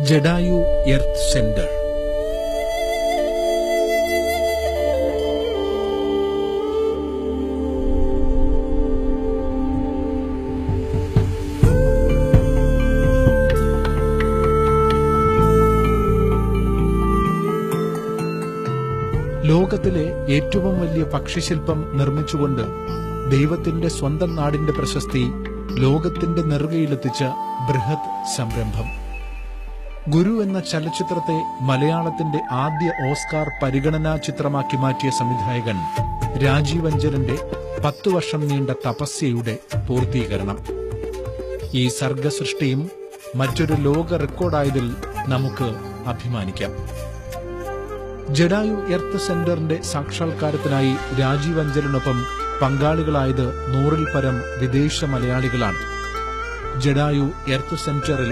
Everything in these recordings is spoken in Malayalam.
Jatayu Earth centre. ലോകത്തിലെ ഏറ്റവും വലിയ പക്ഷിശില്പം നിർമ്മിച്ചുകൊണ്ട് ദൈവത്തിന്റെ സ്വന്തം നാടിന്റെ പ്രശസ്തി ലോകത്തിന്റെ നെറുകയിലെത്തിച്ച ബൃഹത് സംരംഭം. ഗുരു എന്ന ചലച്ചിത്രത്തെ മലയാളത്തിന്റെ ആദ്യ ഓസ്കാർ പരിഗണനാ ചിത്രമാക്കി മാറ്റിയ സംവിധായകൻ രാജീവ് അഞ്ചലിന്റെ 10 വർഷം നീണ്ട തപസ്യയുടെ പൂർത്തീകരണം. ഈ സർഗസൃഷ്ടിയും മറ്റൊരു ലോക റെക്കോർഡായതിൽ നമുക്ക് അഭിമാനിക്കാം. ജഡായു എർത്ത് സെന്ററിന്റെ സാക്ഷാത്കാരത്തിനായി രാജീവ് അഞ്ചലിനൊപ്പം പങ്കാളികളായത് 100-ൽ പരം വിദേശ മലയാളികളാണ്. ജഡായു എർത്ത് സെന്ററിൽ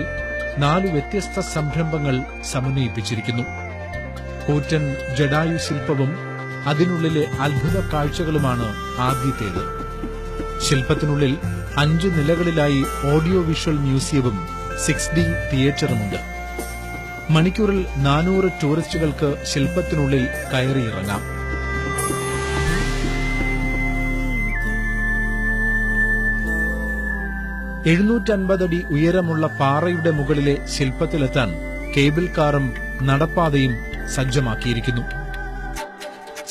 4 വ്യത്യസ്ത സംരംഭങ്ങൾ സമന്വയിപ്പിച്ചിരിക്കുന്നു. കൂറ്റൻ ജഡായു ശില്പവും അതിനുള്ളിലെ അത്ഭുത കാഴ്ചകളുമാണ് ആദ്യത്തേത്. ശില്പത്തിനുള്ളിൽ 5 നിലകളിലായി ഓഡിയോ വിഷ്വൽ മ്യൂസിയവും 6D തിയേറ്ററുമുണ്ട്. മണിക്കൂറിൽ 400 ടൂറിസ്റ്റുകൾക്ക് ശില്പത്തിനുള്ളിൽ കയറിയിറങ്ങാം. അടി ഉയരമുള്ള പാറയുടെ മുകളിലെ ശില്പത്തിലെത്താൻ കേബിൾ കാറും നടപ്പാതയും സജ്ജമാക്കിയിരിക്കുന്നു.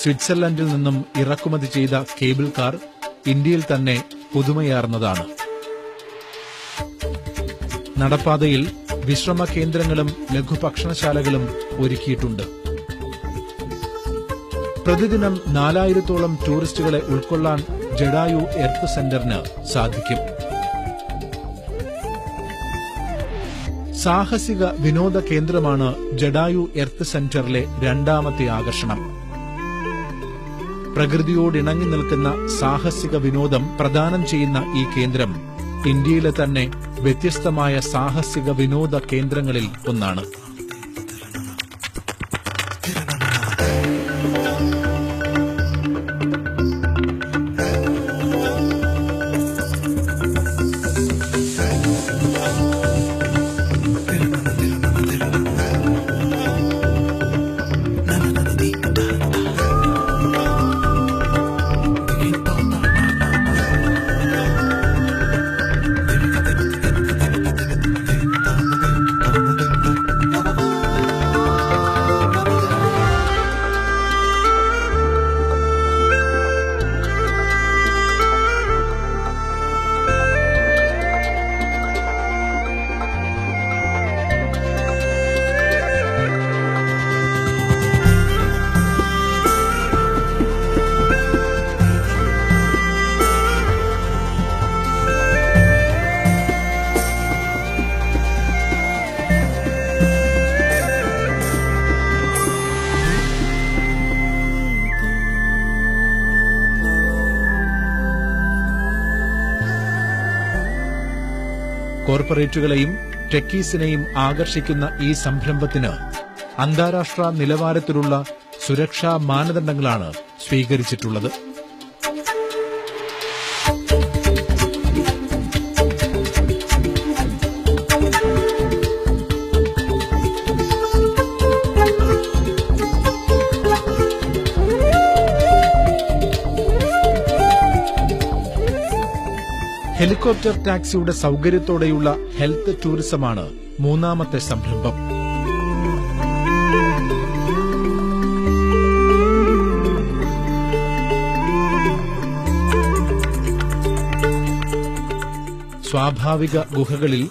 സ്വിറ്റ്സർലൻഡിൽ നിന്നും ഇറക്കുമതി ചെയ്ത കേബിൾ കാർ ഇന്ത്യയിൽ തന്നെ പുതുമയാർന്നതാണ്. നടപ്പാതയിൽ വിശ്രമ കേന്ദ്രങ്ങളും ലഘുഭക്ഷണശാലകളും ഒരുക്കിയിട്ടുണ്ട്. പ്രതിദിനം 4000-ഓളം ടൂറിസ്റ്റുകളെ ഉൾക്കൊള്ളാൻ ജഡായു എർത്ത് സെന്ററിന് സാധിക്കും. സാഹസിക വിനോദ കേന്ദ്രമാണ് ജഡായു എർത്ത് സെന്ററിലെ രണ്ടാമത്തെ ആകർഷണം. പ്രകൃതിയോടിണങ്ങി നിൽക്കുന്ന സാഹസിക വിനോദം പ്രദാനം ചെയ്യുന്ന ഈ കേന്ദ്രം ഇന്ത്യയിലെ തന്നെ വ്യത്യസ്തമായ സാഹസിക വിനോദ കേന്ദ്രങ്ങളിൽ ഒന്നാണ്. കോർപ്പറേറ്റുകളെയും ടെക്കീസിനെയും ആകർഷിക്കുന്ന ഈ സംരംഭത്തിന് അന്താരാഷ്ട്ര നിലവാരത്തിലുള്ള സുരക്ഷാ മാനദണ്ഡങ്ങളാണ് സ്വീകരിച്ചിട്ടുള്ളത്. ഹെലികോപ്റ്റർ ടാക്സിയുടെ സൌകര്യത്തോടെയുള്ള ഹെൽത്ത് ടൂറിസമാണ് മൂന്നാമത്തെ സംരംഭം. സ്വാഭാവിക ഗുഹകളിൽ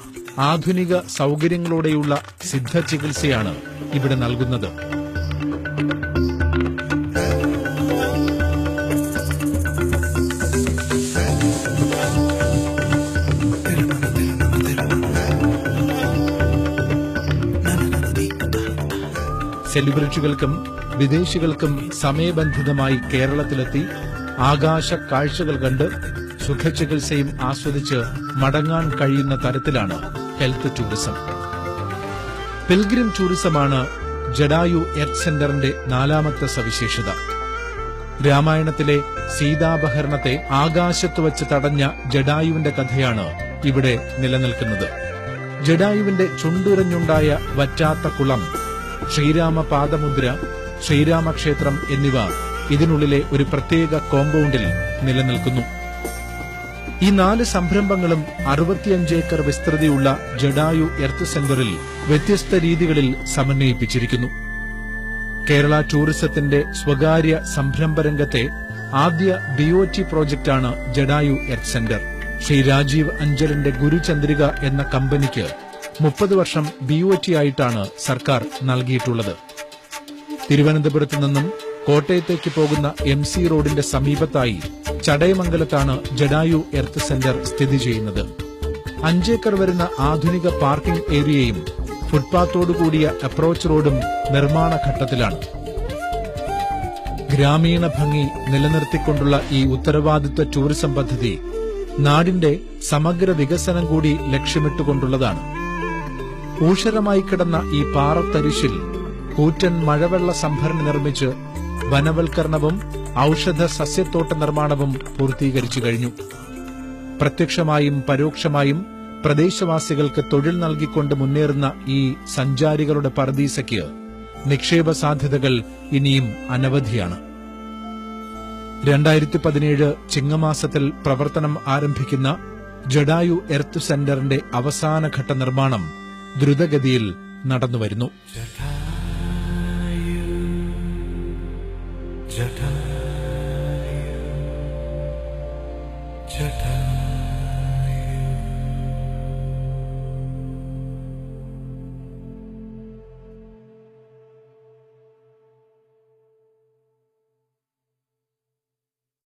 ആധുനിക സൌകര്യങ്ങളോടെയുള്ള സിദ്ധ ചികിത്സയാണ് ഇവിടെ നൽകുന്നത്. സെലിബ്രിറ്റികൾക്കും വിദേശികൾക്കും സമയബന്ധിതമായി കേരളത്തിലെത്തി ആകാശ കാഴ്ചകൾ കണ്ട് സുഖചികിത്സയും ആസ്വദിച്ച് മടങ്ങാൻ കഴിയുന്ന തരത്തിലാണ് ഹെൽത്ത് ടൂറിസം. പിൽഗ്രിം ടൂറിസമാണ് ജഡായു എർത്ത് സെന്ററിന്റെ 4ാമത്തെ സവിശേഷത. രാമായണത്തിലെ സീതാപഹരണത്തെ ആകാശത്ത് വച്ച് തടഞ്ഞ ജഡായുവിന്റെ കഥയാണ് ഇവിടെ നിലനിൽക്കുന്നത്. ജഡായുവിന്റെ ചുണ്ടുരഞ്ഞുണ്ടായ വറ്റാത്ത കുളം, ശ്രീരാമ പാദമുദ്ര, ശ്രീരാമക്ഷേത്രം എന്നിവ ഇതിനുള്ളിലെ ഒരു പ്രത്യേക കോമ്പൗണ്ടിൽ നിലനിൽക്കുന്നു. ഈ 4 സംരംഭങ്ങളും 65 ഏക്കർ വിസ്തൃതിയുള്ള ജഡായു എർത്ത് സെന്ററിൽ വ്യത്യസ്ത രീതികളിൽ സമന്വയിപ്പിച്ചിരിക്കുന്നു. കേരള ടൂറിസത്തിന്റെ സ്വകാര്യ സംരംഭരംഗത്തെ ആദ്യ BOT പ്രോജക്റ്റാണ് ജഡായു എർത്ത് സെന്റർ. ശ്രീ രാജീവ് അഞ്ചലിന്റെ ഗുരുചന്ദ്രിക എന്ന കമ്പനിക്ക് 30 വർഷം BOT ആയിട്ടാണ് സർക്കാർ നൽകിയിട്ടുള്ളത്. തിരുവനന്തപുരത്ത് നിന്നും കോട്ടയത്തേക്ക് പോകുന്ന MC റോഡിന്റെ സമീപത്തായി ചടയമംഗലത്താണ് ജഡായു എർത്ത് സെന്റർ സ്ഥിതി ചെയ്യുന്നത്. 5 ഏക്കർ വരുന്ന ആധുനിക പാർക്കിംഗ് ഏരിയയും ഫുട്പാത്തോടുകൂടിയ അപ്രോച്ച് റോഡും നിർമ്മാണ ഘട്ടത്തിലാണ്. ഗ്രാമീണ ഭംഗി നിലനിർത്തിക്കൊണ്ടുള്ള ഈ ഉത്തരവാദിത്വ ടൂറിസം പദ്ധതി നാടിന്റെ സമഗ്ര വികസനം കൂടി ലക്ഷ്യമിട്ടുകൊണ്ടുള്ളതാണ്. ഊഷരമായി കിടന്ന ഈ പാറത്തരിശിൽ കൂറ്റൻ മഴവെള്ള സംഭരണി നിർമ്മിച്ച് വനവൽക്കരണവും ഔഷധ സസ്യത്തോട്ട നിർമ്മാണവും പൂർത്തീകരിച്ചു കഴിഞ്ഞു. പ്രത്യക്ഷമായും പരോക്ഷമായും പ്രദേശവാസികൾക്ക് തൊഴിൽ നൽകിക്കൊണ്ട് മുന്നേറുന്ന ഈ സഞ്ചാരികളുടെ പറുദീസയ്ക്ക് നിക്ഷേപ സാധ്യതകൾ ഇനിയും അനവധിയാണ്. 2017 ചിങ്ങമാസത്തിൽ പ്രവർത്തനം ആരംഭിക്കുന്ന ജഡായു എർത്ത് സെന്ററിന്റെ അവസാനഘട്ട നിർമ്മാണം ദ്രുതഗതിയിൽ നടന്നുവരുന്നു. Jata